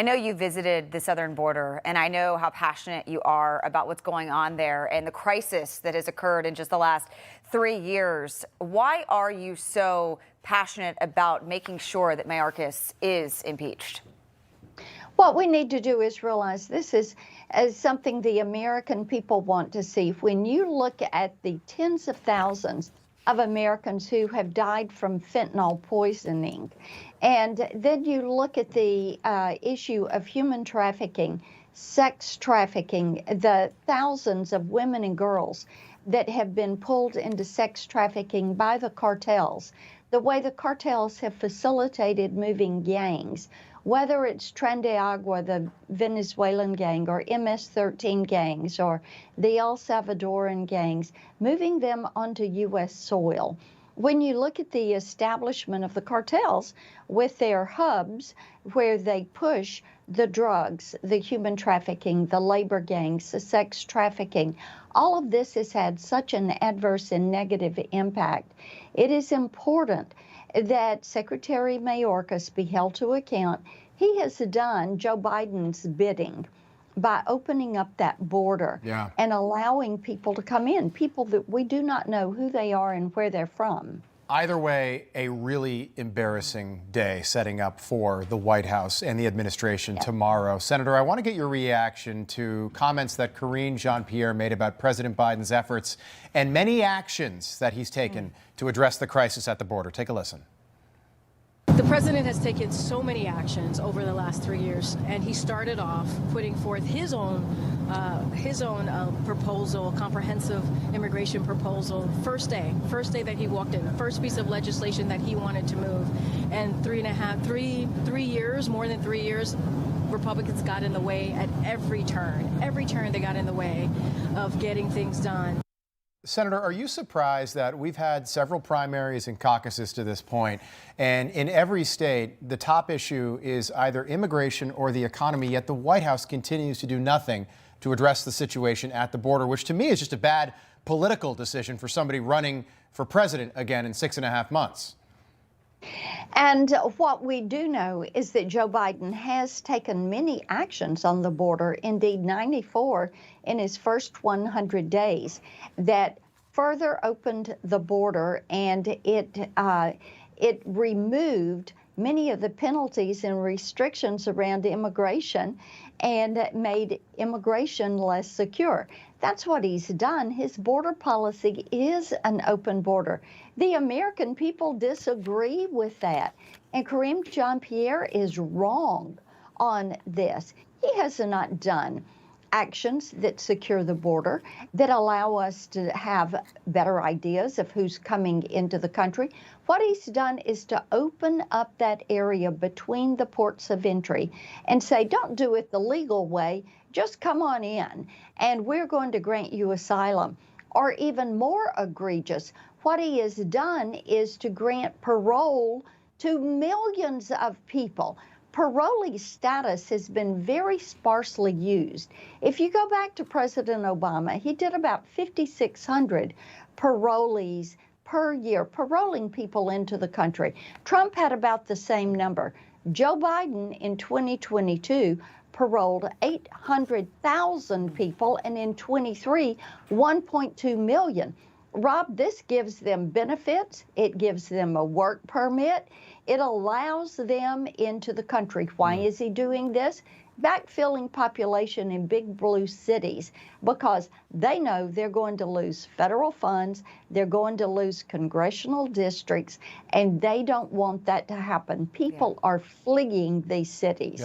I know you visited the southern border, and I know how passionate you are about what's going on there and the crisis that has occurred in just the last 3 years. Why are you so passionate about making sure that Mayorkas is impeached? What we need to do is realize this is something the American people want to see. When you look at the tens of thousands of Americans who have died from fentanyl poisoning, and then you look at the issue of human trafficking, sex trafficking, the thousands of women and girls that have been pulled into sex trafficking by the cartels, the way the cartels have facilitated moving gangs, whether it's Tren de Agua, the Venezuelan gang, or MS-13 gangs, or the El Salvadoran gangs, moving them onto U.S. soil. When you look at the establishment of the cartels with their hubs where they push the drugs, the human trafficking, the labor gangs, the sex trafficking, all of this has had such an adverse and negative impact. It is important that Secretary Mayorkas be held to account. He has done Joe Biden's bidding by opening up that border and allowing people to come in, people that we do not know who they are and where they're from. Either way, a really embarrassing day setting up for the White House and the administration tomorrow. Senator, I want to get your reaction to comments that Karine Jean-Pierre made about President Biden's efforts and many actions that he's taken to address the crisis at the border. Take a listen. The president has taken so many actions over the last 3 years, and he started off putting forth his own proposal, comprehensive immigration proposal, first day that he walked in, the first piece of legislation that he wanted to move. And more than 3 years, Republicans got in the way at every turn. Every turn they got in the way of getting things done. Senator, are you surprised that we've had several primaries and caucuses to this point, and in every state, the top issue is either immigration or the economy, yet the White House continues to do nothing to address the situation at the border, which to me is just a bad political decision for somebody running for president again in 6.5 months? And what we do know is that Joe Biden has taken many actions on the border, indeed 94 in his first 100 days, that further opened the border, and it removed many of the penalties and restrictions around immigration and made immigration less secure. That's what he's done. His border policy is an open border. The American people disagree with that. And Karine Jean-Pierre is wrong on this. He has not done actions that secure the border, that allow us to have better ideas of who's coming into the country. What he's done is to open up that area between the ports of entry and say, don't do it the legal way, just come on in, and we're going to grant you asylum. Or even more egregious, what he has done is to grant parole to millions of people. Parolee status has been very sparsely used. If you go back to President Obama, he did about 5,600 parolees per year, paroling people into the country. Trump had about the same number. Joe Biden in 2022 paroled 800,000 people, and in 23, 1.2 million. Rob, this gives them benefits. It gives them a work permit. It allows them into the country. Why is he doing this? Backfilling population in big blue cities, because they know they're going to lose federal funds, they're going to lose congressional districts, and they don't want that to happen. People are fleeing these cities.